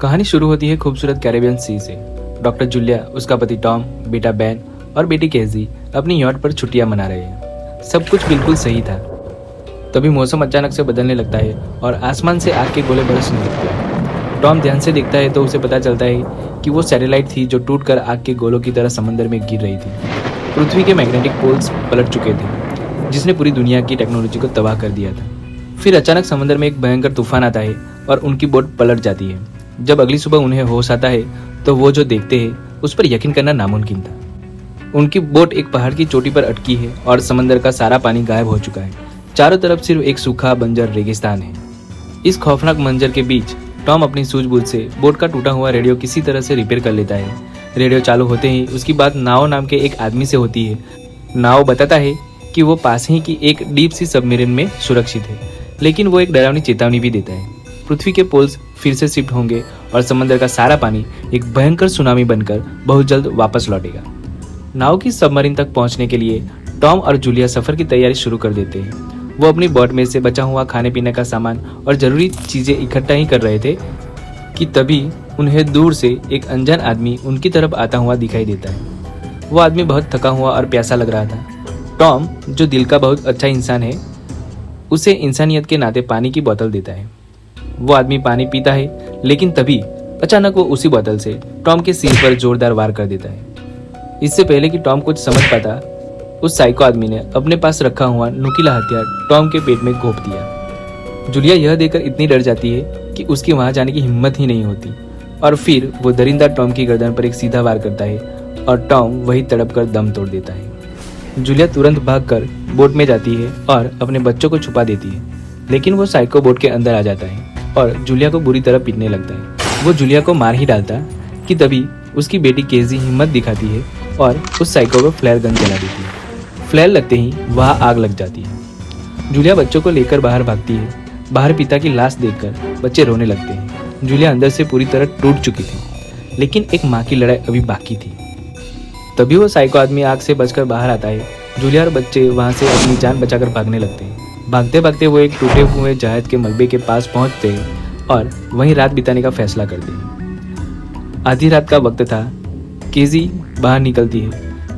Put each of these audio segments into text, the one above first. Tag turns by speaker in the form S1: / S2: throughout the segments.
S1: कहानी शुरू होती है खूबसूरत कैरेबियन सी से। डॉक्टर जूलिया, उसका पति टॉम, बेटा बैन और बेटी केजी अपनी यॉट पर छुट्टियां मना रहे हैं। सब कुछ बिल्कुल सही था। तभी मौसम अचानक से बदलने लगता है और आसमान से आग के गोले बरसने लगते हैं। टॉम ध्यान से देखता है तो उसे पता चलता है कि वो सैटेलाइट थी जो टूटकर आग के गोलों की तरह समंदर में गिर रही थी। पृथ्वी के मैग्नेटिक पोल्स पलट चुके थे, जिसने पूरी दुनिया की टेक्नोलॉजी को तबाह कर दिया था। फिर अचानक समंदर में एक भयंकर तूफान आता है और उनकी बोट पलट जाती है। जब अगली सुबह उन्हें होश आता है तो वो जो देखते हैं उस पर यकीन करना नामुमकिन था। उनकी बोट एक पहाड़ की चोटी पर अटकी है और समंदर का सारा पानी गायब हो चुका है। चारों तरफ सिर्फ एक सूखा बंजर रेगिस्तान है। इस खौफनाक मंजर के बीच टॉम अपनी सूझबूझ से बोट का टूटा हुआ रेडियो किसी तरह से रिपेयर कर लेता है। रेडियो चालू होते ही उसकी बात नाओ नाम के एक आदमी से होती है। नाओ बताता है कि वो पास ही की एक डीप सी सबमरीन में सुरक्षित है, लेकिन वो एक डरावनी चेतावनी भी देता है। पृथ्वी के पोल्स फिर से शिफ्ट होंगे और समंदर का सारा पानी एक भयंकर सुनामी बनकर बहुत जल्द वापस लौटेगा। नाव की सबमरीन तक पहुंचने के लिए टॉम और जूलिया सफर की तैयारी शुरू कर देते हैं। वो अपनी बोट में से बचा हुआ खाने पीने का सामान और जरूरी चीजें इकट्ठा ही कर रहे थे कि तभी उन्हें दूर से एक अनजान आदमी उनकी तरफ आता हुआ दिखाई देता है। वो आदमी बहुत थका हुआ और प्यासा लग रहा था। टॉम, जो दिल का बहुत अच्छा इंसान है, उसे इंसानियत के नाते पानी की बोतल देता है। वो आदमी पानी पीता है, लेकिन तभी अचानक वो उसी बोतल से टॉम के सिर पर जोरदार वार कर देता है। इससे पहले कि टॉम कुछ समझ पाता, उस साइको आदमी ने अपने पास रखा हुआ नुकीला हथियार टॉम के पेट में घोंप दिया। जूलिया यह देखकर इतनी डर जाती है कि उसकी वहां जाने की हिम्मत ही नहीं होती और फिर वो दरिंदा टॉम की गर्दन पर एक सीधा वार करता है और टॉम वही तड़प कर दम तोड़ देता है। जूलिया तुरंत भागकर बोट में जाती है और अपने बच्चों को छुपा देती है, लेकिन वो साइको बोट के अंदर आ जाता है और जूलिया को बुरी तरह पीटने लगता है। वो जूलिया को मार ही डालता कि तभी उसकी बेटी केजी हिम्मत दिखाती है और उस साइको को फ्लेयर गन चला देती है। फ्लेयर लगते ही वहाँ आग लग जाती है। जूलिया बच्चों को लेकर बाहर भागती है। बाहर पिता की लाश देखकर बच्चे रोने लगते हैं। जूलिया अंदर से पूरी तरह टूट चुकी थी, लेकिन एक माँ की लड़ाई अभी बाकी थी। तभी वो साइको आदमी आग से बचकर बाहर आता है। जूलिया और बच्चे वहाँ से अपनी जान बचाकर भागने लगते हैं। भागते भागते वो एक टूटे हुए जहाज के मलबे के पास पहुंचते हैं और वहीं रात बिताने का फैसला करते हैं। आधी रात का वक्त था। केजी बाहर निकलती है,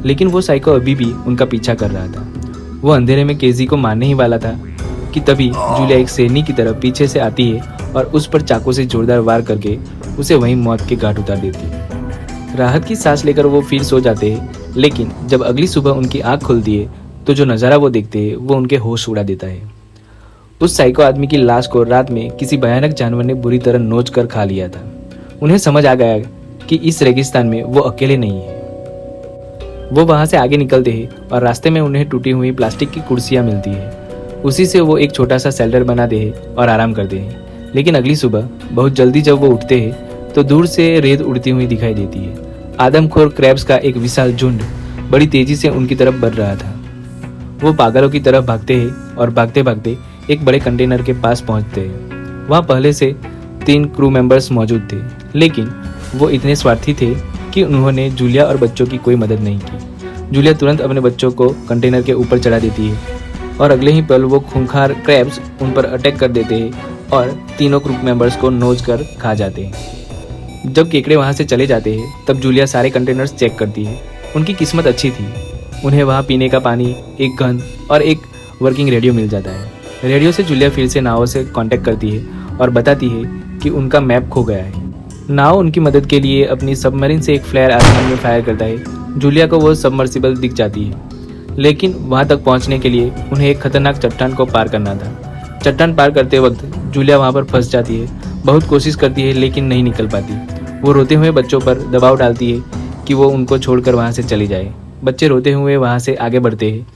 S1: लेकिन वो साइको अभी भी उनका पीछा कर रहा था। वो अंधेरे में केजी को मारने ही वाला था कि तभी जूलिया एक शेरनी की तरह पीछे से आती है और उस पर चाकू से जोरदार वार करके उसे वहीं मौत के घाट उतार देती है। राहत की सांस लेकर वो फिर सो जाते हैं, लेकिन जब अगली सुबह उनकी आँख खुलती है तो जो नज़ारा वो देखते हैं वो उनके होश उड़ा देता है। उस साइको आदमी की लाश को रात में किसी भयानक जानवर ने बुरी तरह नोच कर खा लिया था। उन्हें समझ आ गया कि इस रेगिस्तान में वो अकेले नहीं है। वो वहां से आगे निकलते हैं और रास्ते में उन्हें टूटी हुई प्लास्टिक की कुर्सियां मिलती है। उसी से वो एक छोटा सा शेल्टर बनाते हैं और आराम करते हैं। लेकिन अगली सुबह बहुत जल्दी जब वो उठते हैं तो दूर से रेत उड़ती हुई दिखाई देती है। आदमखोर क्रैब्स का एक विशाल झुंड बड़ी तेजी से उनकी तरफ बढ़ रहा था। वो पागलों की तरफ भागते हैं और भागते भागते एक बड़े कंटेनर के पास पहुंचते हैं। वहाँ पहले से 3 क्रू मेंबर्स मौजूद थे, लेकिन वो इतने स्वार्थी थे कि उन्होंने जूलिया और बच्चों की कोई मदद नहीं की। जूलिया तुरंत अपने बच्चों को कंटेनर के ऊपर चढ़ा देती है और अगले ही पल वो खूंखार क्रैब्स उन पर अटैक कर देते हैं और तीनों क्रू मेंबर्स को नोच कर खा जाते हैं। जब केकड़े वहाँ से चले जाते हैं तब जूलिया सारे कंटेनर्स चेक करती है। उनकी किस्मत अच्छी थी। उन्हें वहाँ पीने का पानी, एक गन और एक वर्किंग रेडियो मिल जाता है। रेडियो से जूलिया फिर से नाव से कांटेक्ट करती है और बताती है कि उनका मैप खो गया है। नाव उनकी मदद के लिए अपनी सबमरीन से एक फ्लेयर आसमान में फायर करता है। जूलिया को वो सबमर्सिबल दिख जाती है, लेकिन वहाँ तक पहुँचने के लिए उन्हें एक खतरनाक चट्टान को पार करना था। चट्टान पार करते वक्त जूलिया वहाँ पर फंस जाती है। बहुत कोशिश करती है लेकिन नहीं निकल पाती। वो रोते हुए बच्चों पर दबाव डालती है कि वो उनको छोड़कर वहाँ से चली जाए। बच्चे रोते हुए वहाँ से आगे बढ़ते हैं।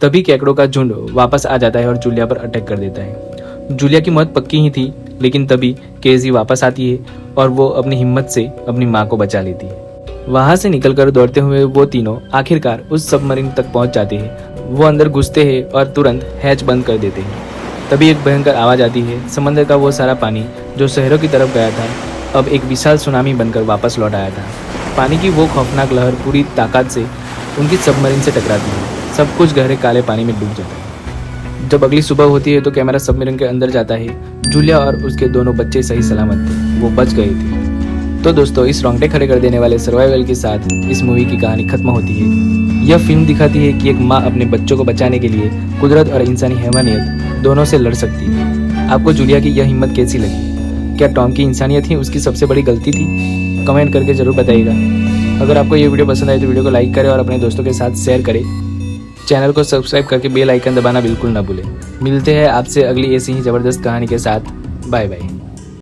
S1: तभी केकड़ों का झुंड वापस आ जाता है और जूलिया पर अटैक कर देता है। जूलिया की मौत पक्की ही थी, लेकिन तभी केजी वापस आती है और वो अपनी हिम्मत से अपनी माँ को बचा लेती है। वहाँ से निकलकर दौड़ते हुए वो तीनों आखिरकार उस सबमरीन तक पहुँच जाते हैं। वो अंदर घुसते हैं और तुरंत हैच बंद कर देते हैं। तभी एक भयंकर आवाज़ आती है। समंदर का वो सारा पानी जो शहरों की तरफ गया था अब एक विशाल सुनामी बनकर वापस लौट आया था। पानी की वो खौफनाक लहर पूरी ताकत से उनकी सबमरीन से टकराती है। सब कुछ गहरे काले पानी में डूब जाता है। जब अगली सुबह होती है तो कैमरा सबमरीन के अंदर जाता है। जूलिया और उसके दोनों बच्चे सही सलामत थे। वो बच गए थे। तो दोस्तों, इस रोंगटे खड़े कर देने वाले सर्वाइवल के साथ इस मूवी की कहानी खत्म होती है। यह फिल्म दिखाती है कि एक माँ अपने बच्चों को बचाने के लिए कुदरत और इंसानी हैवानियत दोनों से लड़ सकती है। आपको जूलिया की यह हिम्मत कैसी लगी? क्या टॉम की इंसानियत ही उसकी सबसे बड़ी गलती थी? कमेंट करके जरूर बताइएगा। अगर आपको ये वीडियो पसंद आए तो वीडियो को लाइक करें और अपने दोस्तों के साथ शेयर करें। चैनल को सब्सक्राइब करके बेल आइकन दबाना बिल्कुल ना भूलें। मिलते हैं आपसे अगली ऐसी ही ज़बरदस्त कहानी के साथ। Bye bye.